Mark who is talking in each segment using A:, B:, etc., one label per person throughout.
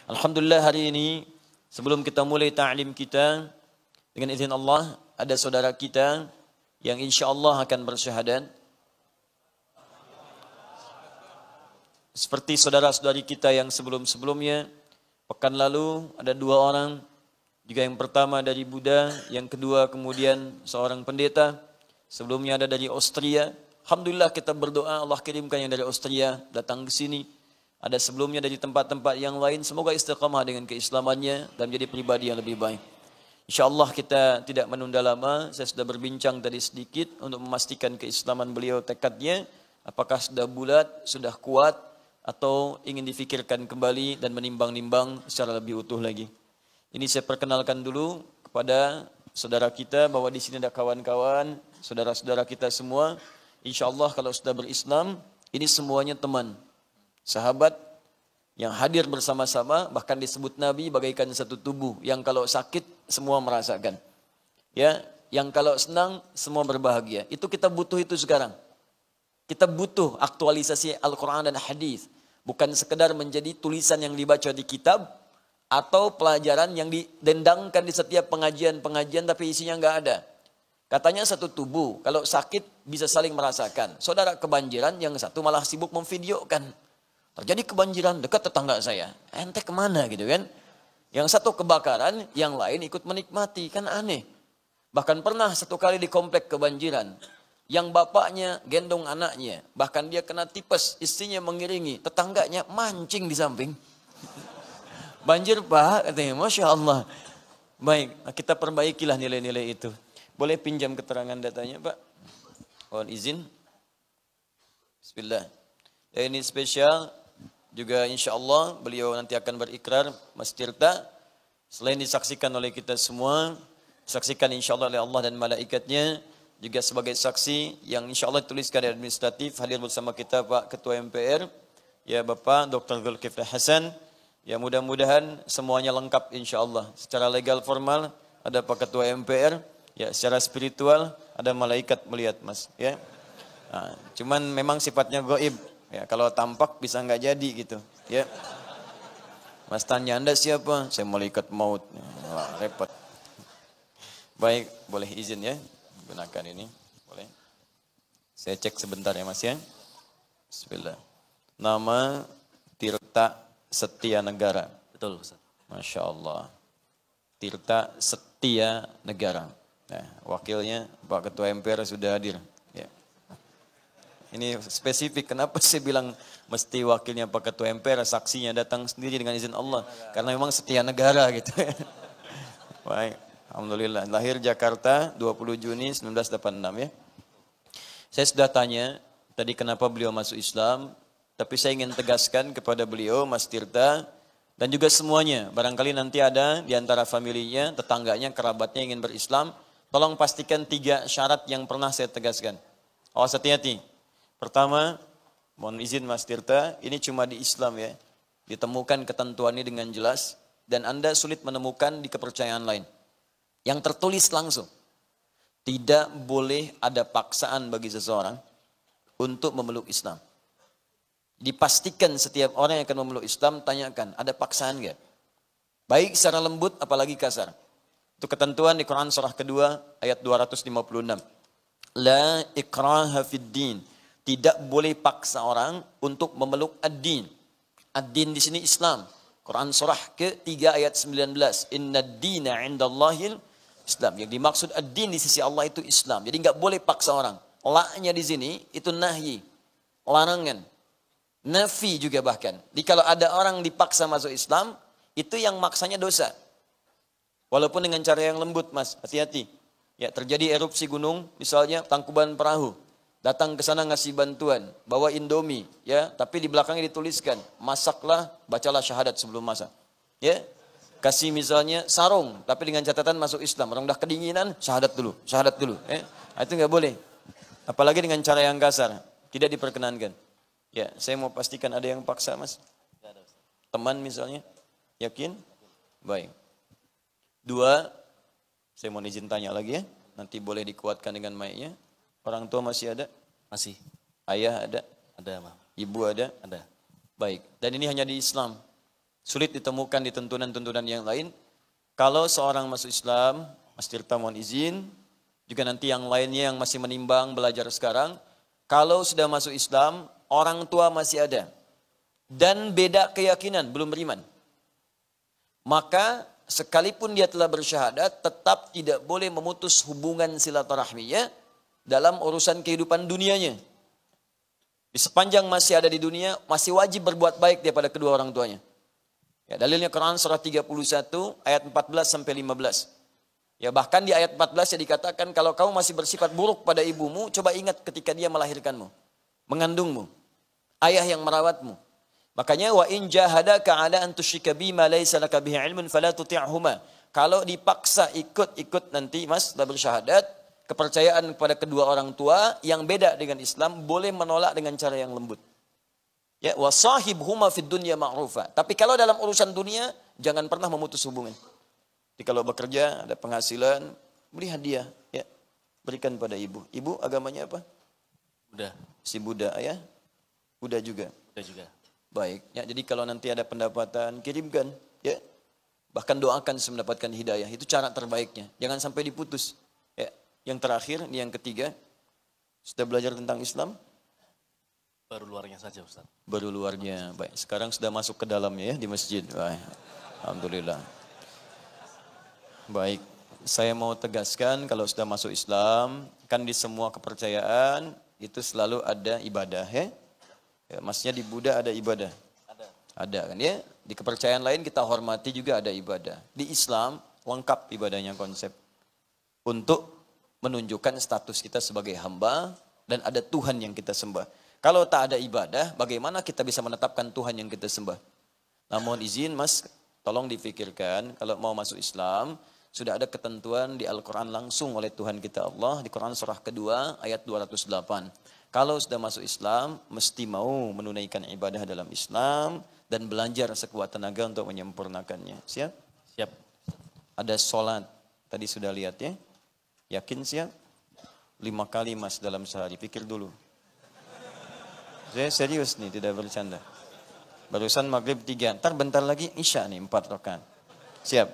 A: Alhamdulillah hari ini sebelum kita mulai ta'lim kita dengan izin Allah ada saudara kita yang insya Allah akan bersyahadat. Seperti saudara-saudari kita yang sebelum-sebelumnya, pekan lalu ada 2 orang, juga yang pertama dari Buddha, yang kedua kemudian seorang pendeta, sebelumnya ada dari Austria. Alhamdulillah kita berdoa Allah kirimkan yang dari Austria datang ke sini. Ada sebelumnya dari tempat-tempat yang lain, semoga istiqamah dengan keislamannya dan menjadi pribadi yang lebih baik. InsyaAllah kita tidak menunda lama, saya sudah berbincang tadi sedikit untuk memastikan keislaman beliau, tekadnya, apakah sudah bulat, sudah kuat, atau ingin difikirkan kembali dan menimbang-nimbang secara lebih utuh lagi. Ini saya perkenalkan dulu kepada saudara kita bahwa di sini ada kawan-kawan, saudara-saudara kita semua. InsyaAllah kalau sudah berislam, ini semuanya teman, sahabat yang hadir bersama-sama, bahkan disebut Nabi bagaikan satu tubuh yang kalau sakit semua merasakan. Ya, yang kalau senang semua berbahagia. Itu kita butuh itu sekarang. Kita butuh aktualisasi Al-Quran dan Hadis, bukan sekedar menjadi tulisan yang dibaca di kitab atau pelajaran yang didendangkan di setiap pengajian-pengajian tapi isinya nggak ada. Katanya satu tubuh, kalau sakit bisa saling merasakan. Saudara kebanjiran, yang satu malah sibuk memvideokan. Terjadi kebanjiran dekat tetangga saya. Ente kemana gitu kan? Yang satu kebakaran, yang lain ikut menikmati. Kan aneh. Bahkan pernah satu kali di komplek kebanjiran. Yang bapaknya gendong anaknya. Bahkan dia kena tipes, istrinya mengiringi. Tetangganya mancing di samping. Banjir pak, katanya. Masya Allah. Baik, kita perbaikilah nilai-nilai itu. Boleh pinjam keterangan datanya pak? Mohon izin. Bismillah. Ini spesial. Juga insya Allah beliau nanti akan berikrar, Mas Tirta. Selain disaksikan oleh kita semua, disaksikan insya Allah oleh Allah dan malaikatnya. Juga sebagai saksi yang insya Allah dituliskan di administratif, hadir bersama kita Pak Ketua MPR, ya Bapak Dr. Zulkifli Hasan. Ya mudah-mudahan semuanya lengkap insya Allah. Secara legal formal ada Pak Ketua MPR, ya secara spiritual ada malaikat melihat Mas. Ya, nah, cuman memang sifatnya gaib. Ya, kalau tampak bisa nggak jadi gitu. Ya, Mas tanya Anda siapa? Saya malaikat maut. Wah, repot. Baik, boleh izin ya gunakan ini. Boleh. Saya cek sebentar ya Mas ya. Bismillah. Nama Tirta Setia Negara.
B: Betul Ustaz.
A: Masya Allah. Tirta Setia Negara. Nah, wakilnya Pak Ketua MPR sudah hadir. Ya. Ini spesifik, kenapa saya bilang mesti wakilnya Pak Ketua MPR, saksinya datang sendiri dengan izin Allah. Karena memang setia negara gitu. Baik, alhamdulillah. Lahir Jakarta 20 Juni 1986 ya. Saya sudah tanya tadi kenapa beliau masuk Islam, tapi saya ingin tegaskan kepada beliau, Mas Tirta, dan juga semuanya. Barangkali nanti ada di antara familinya, tetangganya, kerabatnya ingin berislam. Tolong pastikan 3 syarat yang pernah saya tegaskan. Awas hati-hati. Pertama, mohon izin Mas Tirta, ini cuma di Islam ya. Ditemukan ketentuan ini dengan jelas dan Anda sulit menemukan di kepercayaan lain. Yang tertulis langsung. Tidak boleh ada paksaan bagi seseorang untuk memeluk Islam. Dipastikan setiap orang yang akan memeluk Islam, tanyakan, ada paksaan enggak? Baik secara lembut apalagi kasar. Itu ketentuan di Quran surah kedua ayat 256. La ikraha fid din. Tidak boleh paksa orang untuk memeluk ad-din. Ad-din di sini Islam. Quran surah ke-3 ayat 19. Inna ad-dina 'indallahil Islam. Yang dimaksud ad-din di sisi Allah itu Islam. Jadi enggak boleh paksa orang. La-nya di sini itu nahyi, larangan. Nafi juga bahkan. Jadi kalau ada orang dipaksa masuk Islam, itu yang maksanya dosa. Walaupun dengan cara yang lembut, Mas, hati-hati. Ya, terjadi erupsi gunung, misalnya Tangkuban Perahu. Datang ke sana ngasih bantuan, bawa Indomie, ya, tapi di belakangnya dituliskan, masaklah, bacalah syahadat sebelum masak. Ya. Kasih misalnya sarung, tapi dengan catatan masuk Islam. Orang udah kedinginan, syahadat dulu, ya. Itu enggak boleh. Apalagi dengan cara yang kasar, tidak diperkenankan. Ya, saya mau pastikan ada yang paksa, Mas. Teman misalnya, yakin? Baik. 2, saya mau izin tanya lagi ya. Nanti boleh dikuatkan dengan mic-nya. Orang tua masih ada?
B: Masih.
A: Ayah ada?
B: Ada, Bang.
A: Ibu ada?
B: Ada.
A: Baik. Dan ini hanya di Islam. Sulit ditemukan di tuntunan-tuntunan yang lain. Kalau seorang masuk Islam, Mas Tirta mohon izin, juga nanti yang lainnya yang masih menimbang belajar sekarang, kalau sudah masuk Islam, orang tua masih ada. Dan beda keyakinan, belum beriman. Maka sekalipun dia telah bersyahadat, tetap tidak boleh memutus hubungan silaturahminya dalam urusan kehidupan dunianya. Di sepanjang masih ada di dunia, masih wajib berbuat baik dia pada kedua orang tuanya. Ya, dalilnya Quran surah 31 ayat 14 sampai 15. Ya, bahkan di ayat 14 ya dikatakan kalau kamu masih bersifat buruk pada ibumu, coba ingat ketika dia melahirkanmu, mengandungmu, ayah yang merawatmu. Makanya wa in jahadaka ala an tusyrika bima laysa laka bihi ilmun fala tuti'huma. Kalau dipaksa ikut nanti Mas sudah bersyahadat, kepercayaan kepada kedua orang tua yang beda dengan Islam boleh menolak dengan cara yang lembut. Ya, wasahibhuma fid dunya ma'rufa. Tapi kalau dalam urusan dunia jangan pernah memutus hubungan. Jadi kalau bekerja ada penghasilan, beri hadiah, ya. Berikan pada ibu. Ibu agamanya apa?
B: Buddha.
A: Si Buddha, ya. Buddha juga.
B: Buddha juga.
A: Baik, ya. Jadi kalau nanti ada pendapatan, kirimkan, ya. Bahkan doakan mendapatkan hidayah. Itu cara terbaiknya. Jangan sampai diputus. Ya. Yang terakhir, ini yang ketiga. Sudah belajar tentang Islam?
B: Baru luarnya saja Ustaz.
A: Baru luarnya. Baik, sekarang sudah masuk ke dalamnya ya di masjid. Baik. Alhamdulillah. Baik, saya mau tegaskan kalau sudah masuk Islam, kan di semua kepercayaan itu selalu ada ibadah ya. Ya, maksudnya di Buddha ada ibadah. Ada kan ya. Di kepercayaan lain kita hormati juga ada ibadah. Di Islam lengkap ibadahnya konsep. Untuk menunjukkan status kita sebagai hamba dan ada Tuhan yang kita sembah. Kalau tak ada ibadah, bagaimana kita bisa menetapkan Tuhan yang kita sembah? Namun izin Mas, tolong difikirkan kalau mau masuk Islam, sudah ada ketentuan di Al-Quran langsung oleh Tuhan kita Allah, di Quran surah kedua ayat 208. Kalau sudah masuk Islam, mesti mau menunaikan ibadah dalam Islam dan belajar sekuat tenaga untuk menyempurnakannya. Siap?
B: Siap.
A: Ada sholat, tadi sudah lihat ya. Yakin siap? 5 kali Mas dalam sehari, pikir dulu. Saya serius nih, tidak bercanda. Barusan maghrib 3, ntar bentar lagi isya nih 4 rakaat. Siap?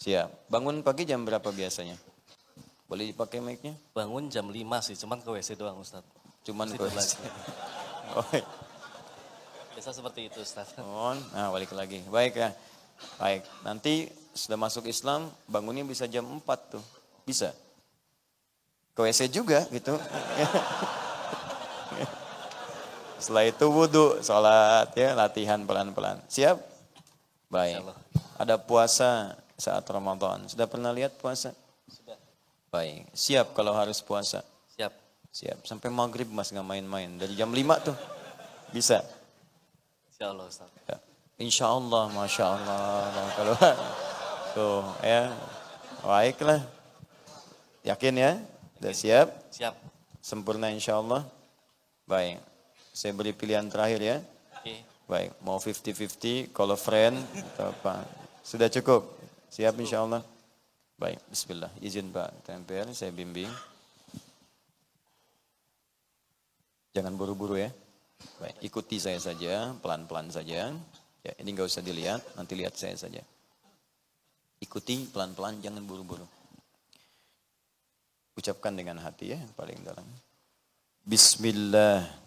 A: Siap. Bangun pagi jam berapa biasanya? Boleh dipakai mic-nya?
B: Bangun jam 5 sih, cuman ke WC doang Ustaz.
A: Cuman ke WC. Oh.
B: Biasa seperti itu Ustaz.
A: Nah balik lagi. Baik ya. Baik, nanti sudah masuk Islam, bangunnya bisa jam 4 tuh. Bisa. Ke WC juga gitu. Setelah itu wudhu, sholat, ya, latihan pelan-pelan. Siap? Baik. Ada puasa saat Ramadan. Sudah pernah lihat puasa?
B: Sudah.
A: Baik. Siap kalau harus puasa?
B: Siap.
A: Siap. Sampai maghrib Mas nggak main-main. Dari jam 5 tuh. Bisa?
B: Insya Allah Ustaz.
A: Ya. Insya Allah, Masya Allah. Kalau tuh ya. Baiklah. Yakin ya? Sudah siap?
B: Siap.
A: Sempurna insya Allah? Baik. Saya beri pilihan terakhir ya.
B: Oke.
A: Baik, mau 50-50, kalau friend atau apa. Sudah cukup? Siap insya Allah? Baik, bismillah. Izin Pak Tempel, saya bimbing. Jangan buru-buru ya. Baik, ikuti saya saja, pelan-pelan saja. Ya, ini nggak usah dilihat, nanti lihat saya saja. Ikuti pelan-pelan, jangan buru-buru. Ucapkan dengan hati ya, paling dalam. Bismillah.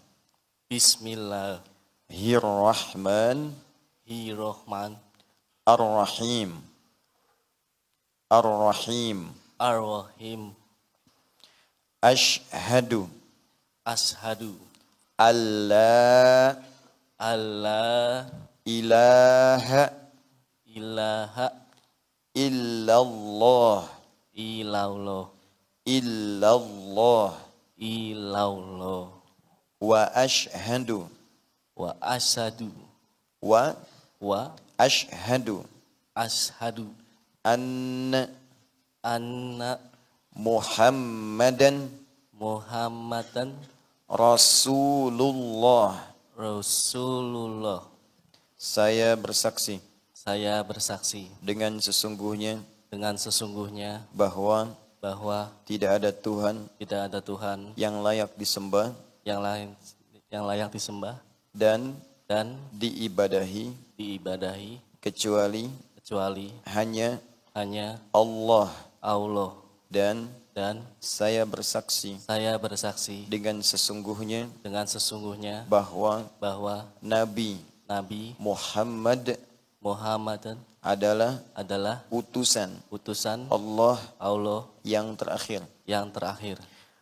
B: Bismillahirrahman
A: Ar-Rahim. Ar-Rahim.
B: Ar-Rahim.
A: Ashhadu.
B: Ashhadu.
A: Alla.
B: Alla.
A: Ilaha.
B: Ilaha.
A: Illallah.
B: Ilallah.
A: Illallah.
B: Ilallah.
A: Wa ashhadu.
B: Wa ashadu.
A: Wa ashhadu.
B: Ashadu.
A: Anna. Muhammadan.
B: Muhammadan.
A: Rasulullah.
B: Rasulullah.
A: Saya bersaksi.
B: Saya bersaksi.
A: Dengan sesungguhnya.
B: Dengan sesungguhnya.
A: Bahwa.
B: Tidak ada Tuhan.
A: Yang layak disembah.
B: Yang layak disembah
A: dan
B: diibadahi diibadahi
A: kecuali hanya Allah, dan saya bersaksi dengan sesungguhnya bahwa Nabi Muhammadan adalah utusan Allah yang terakhir.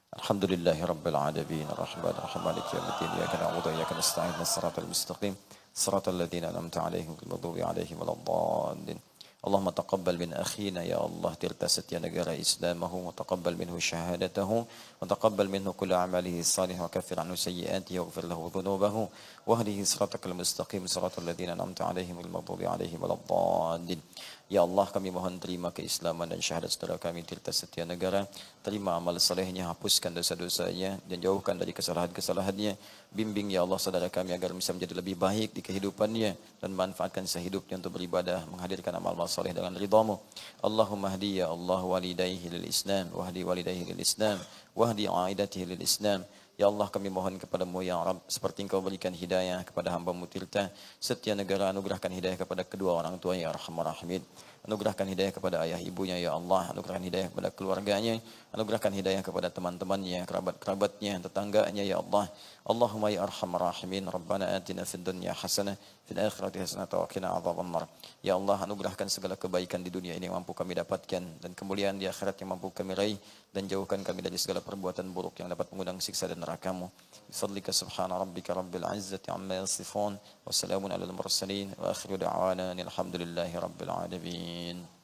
A: Alhamdulillahirabbil alamin arrahmanirrahim maliki yaumiddin iyyaka na'budu wa iyyaka nasta'in shiratal mustaqim shiratal ladzina an'amta 'alaihim ghairil maghdubi 'alaihim waladdallin. Allahumma taqabbal min akhina ya Allah tirta setia negara Islamahu wa taqabbal minhu syahadatahu wa taqabbal minhu kull a'malihi salih wa kaffir anhu sayyi'atihi waghfir lahu dhunubahu wahdihi siratal mustaqim siratal ladzina an'amta 'alaihim ghairil maghdubi 'alaihim waladdallin. Ya Allah, kami mohon terima keislaman dan syahadat saudara kami Tirta Setia Negara. Terima amal salehnya, hapuskan dosa-dosanya dan jauhkan dari kesalahan-kesalahannya. Bimbing ya Allah saudara kami agar bisa menjadi lebih baik di kehidupannya dan manfaatkan sehidupnya untuk beribadah, menghadirkan amal-amal saleh dengan ridhamu. Allahumma hdi ya Allah walidayhi lil Islam, wahdi walidayhi lil Islam, wahdi aidatihi lil Islam. Ya Allah, kami mohon kepadamu ya Rabb, seperti engkau berikan hidayah kepada hamba-Mu Tirta Setia Negara, anugerahkan hidayah kepada kedua orang tua ya Arhamar Rahimin. Anugerahkan hidayah kepada ayah ibunya ya Allah, anugerahkan hidayah kepada keluarganya, anugerahkan hidayah kepada teman-temannya, kerabat-kerabatnya, tetangganya ya Allah. Allahumma ya Arhamar Rahimin, Rabbana atina fid dunya hasanah, fil akhirati hasanah wa qina adzabannar. Ya Allah, anugerahkan segala kebaikan di dunia ini yang mampu kami dapatkan dan kemuliaan di akhirat yang mampu kami raih, dan jauhkan kami dari segala perbuatan buruk yang dapat mengundang siksa dan neraka-Mu. Bifadlika subhana rabbika rabbil izzati amma yasifun wa salamun alal mursalin wa akhiru da'wana alhamdulillahi rabbil alamin.